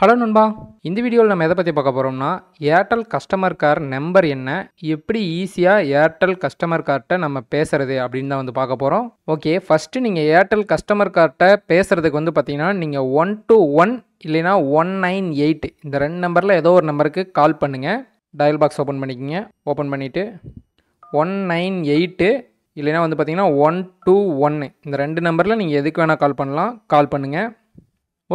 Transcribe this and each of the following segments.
Hello நண்பா, இந்த வீடியோவில் நம்ம எதை பற்றி பார்க்க போகிறோம்னா, ஏர்டெல் கஸ்டமர் கேர் நம்பர் என்ன, எப்படி ஈஸியாக ஏர்டெல் கஸ்டமர் கேர்ட்ட நம்ம பேசுகிறது அப்படின்னு தான் பார்க்க போகிறோம். ஓகே, ஃபஸ்ட்டு நீங்கள் ஏர்டெல் கஸ்டமர் கேர்ட்ட பேசுகிறதுக்கு பார்த்தீங்கன்னா, நீங்கள் 121 இல்லைனா 198 இந்த ரெண்டு நம்பரில் ஏதோ ஒரு நம்பருக்கு கால் பண்ணுங்கள். டயல் பாக்ஸ் ஓப்பன் பண்ணிக்கோங்க. ஓப்பன் பண்ணிவிட்டு 198 இல்லைனா பார்த்தீங்கன்னா 121 இந்த ரெண்டு நம்பரில் நீங்கள் எதுக்கு வேணால் கால் பண்ணலாம். கால் பண்ணுங்கள்.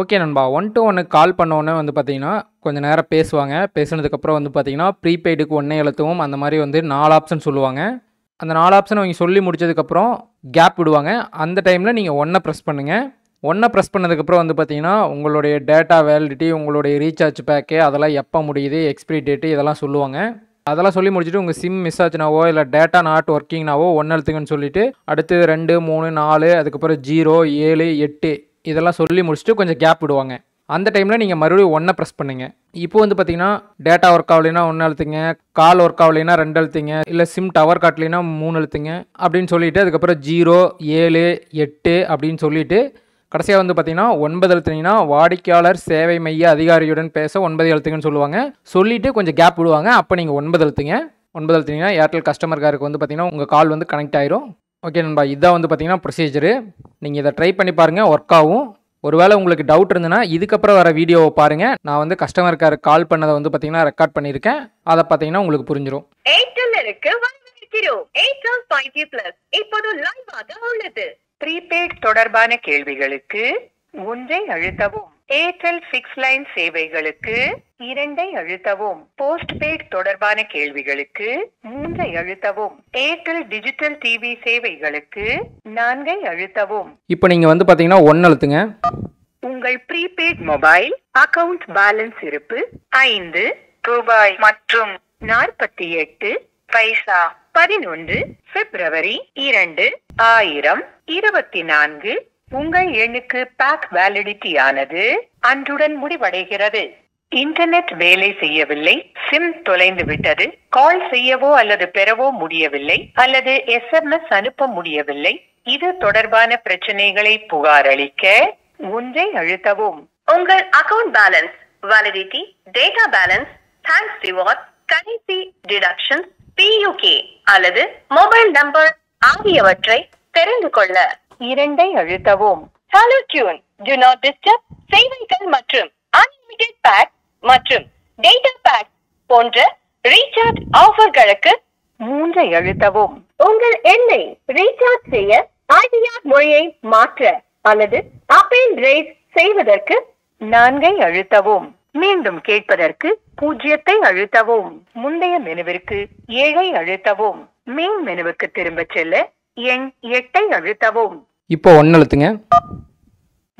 ஓகே நண்பா, 121 கால் பண்ணோன்னே பார்த்தீங்கன்னா கொஞ்சம் நேரம் பேசுவாங்க. பேசுனதுக்கப்புறம் பார்த்தீங்கன்னா ப்ரீபெய்டுக்கு ஒன்றே எழுத்துவோம் அந்த மாதிரி 4 ஆப்ஷன் சொல்லுவாங்க. அந்த 4 ஆப்ஷன் அவங்க சொல்லி முடிச்சதுக்கப்புறம் கேப் விடுவாங்க. அந்த டைமில் நீங்கள் 1 ப்ரெஸ் பண்ணுங்கள். 1 ப்ரெஸ் பண்ணதுக்கப்புறம் பார்த்தீங்கன்னா உங்களுடைய டேட்டா வேலிடிட்டி, உங்களுடைய ரீசார்ஜ் பேக்கு அதெல்லாம் எப்போ முடியுது, எக்ஸ்பிரி டேட்டு இதெல்லாம் சொல்லுவாங்க. அதெல்லாம் சொல்லி முடிச்சுட்டு உங்கள் சிம் மிஸ் ஆச்சுனாவோ இல்லை டேட்டா நாட் ஒர்க்கிங்னாவோ 1 எழுத்துங்கன்னு சொல்லிவிட்டு அடுத்து 2, 3, 4 அதுக்கப்புறம் 0, 7, 8 இதெல்லாம் சொல்லி முடிச்சுட்டு கொஞ்சம் கேப் விடுவாங்க. அந்த டைமில் நீங்கள் மறுபடியும் 1 ப்ரெஸ் பண்ணுங்கள். இப்போ பார்த்தீங்கன்னா டேட்டா ஒர்க் ஆகலைன்னா 1 எழுத்துங்க, கால் ஒர்க் ஆகலைன்னா 2 எழுத்துங்க, இல்லை சிம் டவர் காட்டலைன்னா 3 எழுத்துங்க அப்படின்னு சொல்லிவிட்டு அதுக்கப்புறம் 0, 7, 8 அப்படின்னு சொல்லிவிட்டு கடைசியாக பார்த்தீங்கன்னா 9 எழுத்துனீங்கன்னா வாடிக்கையாளர் சேவை மைய அதிகாரியுடன் பேச 9 எழுத்துங்கன்னு சொல்லுவாங்க. சொல்லிவிட்டு கொஞ்சம் கேப் விடுவாங்க. அப்போ நீங்கள் 9 எழுத்துங்க. 9 எழுத்துனீங்கன்னா ஏர்டெல் கஸ்டமர் கேருக்கு பார்த்தீங்கன்னா உங்கள் கால் கனெக்ட் ஆயிரும். ஓகே நண்பா, இதான் பார்த்தீங்கன்னா ப்ரொசீஜரு. நீங்கள் இதை ட்ரை பண்ணி பாருங்கள், ஒர்க் ஆகும். ஒருவேளை உங்களுக்கு டவுட் இருந்ததுன்னா இதுக்கப்புறம் வர வீடியோவை பாருங்கள். நான் கஸ்டமர் கேர் கால் பண்ணதை பார்த்தீங்கன்னா ரெக்கார்ட் பண்ணியிருக்கேன். அதை பார்த்தீங்கன்னா உங்களுக்கு புரிஞ்சிடும். ஏர்டெல்லுக்கு வரவேற்கிறோம். ஏர்டெல் 5G Plus இப்போது லைவாக உள்ளது. ப்ரீபெய்ட் தொடர்பான கேள்விகளுக்கு 1 அழுத்தவும். ஏர்டெல் ஃபிக்ஸ் லைன் சேவைகளுக்கு 2 அழுத்தவும். போஸ்ட்பெய்ட் தொடர்பான கேள்விகளுக்கு 3 அழுத்தவும். ஏர்டெல் டிஜிட்டல் டிவி சேவைகளுக்கு 4 அழுத்தவும். இப்போ நீங்கள் பார்த்தீங்கன்னா 1 அழுத்துங்க. உங்கள் ப்ரீபெய்ட் மொபைல் அக்கவுண்ட் பேலன்ஸ் இருப்பு 5 ரூபாய் மற்றும் 48 பைசா 11 பிப்ரவரி 2024 உங்கள் எண்ணுக்கு பேக் வேலிடிட்டி ஆனது அன்றுடன் முடிவடைகிறது. இன்டர்நெட் வேலை செய்யவில்லை, சிம் தொலைந்து விட்டது, கால் செய்யவோ அல்லது பெறவோ முடியவில்லை அல்லது SMS அனுப்ப முடியவில்லை, இது தொடர்பான பிரச்சனைகளை புகாரளிக்க 1 அழுத்தவும். உங்கள் account balance, validity, data balance, thanks reward, கடைசி டிடக்ஷன், PUK அல்லது மொபைல் நம்பர் ஆகியவற்றை தெரிந்து கொள்ள 2 அழுத்தவும். Hello tune, to not disturb சேவைகள் மற்றும் அன்லிமிடெட் பேக் மற்றும் டேட்டா பேக் போன்ற ரீசார்ஜ் ஆஃபர்களுக்கு 3 அழுத்தவும். உங்கள் எண்ணை ரீசார்ஜ் செய்ய ஐடிஆர் மொழியை மாற்ற அல்லது அப் அண்ட் ரேஸ் செய்வதற்கு 4 அழுத்தவும். மீண்டும் கேட்பதற்கு 0 அழுத்தவும். முந்தைய மெனுவிற்கு 7 அழுத்தவும். மெயின் மெனுவுக்கு திரும்ப செல்ல எண் 8 அழுத்தவும். இப்போ 1 அழுத்துங்க.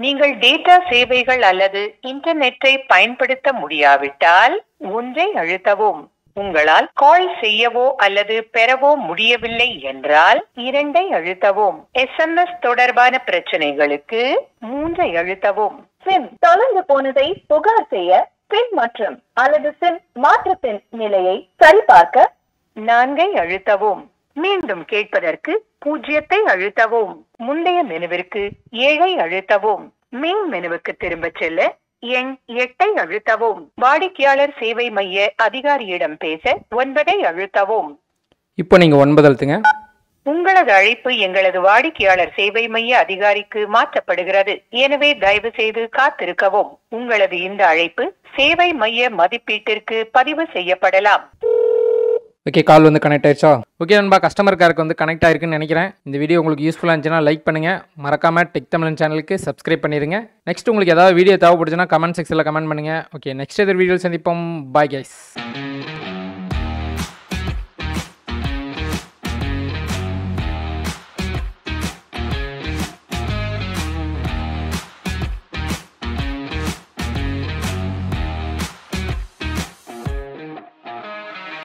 நீங்கள் டேட்டா சேவைகள் அல்லது இன்டர்நெட்டை பயன்படுத்த முடியாவிட்டால் 1 அழுத்தவும். உங்களால் கால் செய்யவோ அல்லது பெறவோ முடியவில்லை என்றால் 2 அழுத்தவும். SMS தொடர்பான பிரச்சனைகளுக்கு 3 அழுத்தவும். சிம் தொலைந்து போனதை புகார் செய்ய பின் மற்றும் அல்லது சிம் மாற்றத்தின் நிலையை சரிபார்க்க 4 அழுத்தவும். மீண்டும் கேட்பதற்கு 0 அழுத்தவும். முந்தைய மெனுவிற்கு 7 அழுத்தவும். மெயின் மெனுவுக்கு திரும்ப செல்ல எண் 8 அழுத்தவும். வாடிக்கையாளர் சேவை மைய அதிகாரியிடம் பேச 9 அழுத்தவும். இப்போ நீங்கள் 9 அழுத்துங்க. உங்களது அழைப்பு எங்களது வாடிக்கையாளர் சேவை மைய அதிகாரிக்கு மாற்றப்படுகிறது. எனவே தயவு செய்து காத்திருக்கவும். உங்களது இந்த அழைப்பு சேவை மைய மதிப்பீட்டிற்கு பதிவு செய்யப்படலாம். ஓகே, கால் கனெக்ட் ஆயிடுச்சா? ஓகே நண்பா, கஸ்டமர் கேருக்கு கனெக்ட் ஆயிருக்குன்னு நினைக்கிறேன். இந்த வீடியோ உங்களுக்கு யூஸ்ஃபுல்லாக இருந்துச்சுன்னா லைக் பண்ணுங்கள். மறக்காமல் டெக் தமிழன் சேனலுக்கு சப்ஸ்கிரைப் பண்ணிடுங்க. நெக்ஸ்ட் உங்களுக்கு ஏதாவது வீடியோ தேவைப்படுச்சுன்னா கமெண்ட் செக்ஷனில் கமெண்ட் பண்ணுங்கள். ஓகே, நெக்ஸ்ட் எதிர் வீடியோ சந்திப்போம். Bye guys.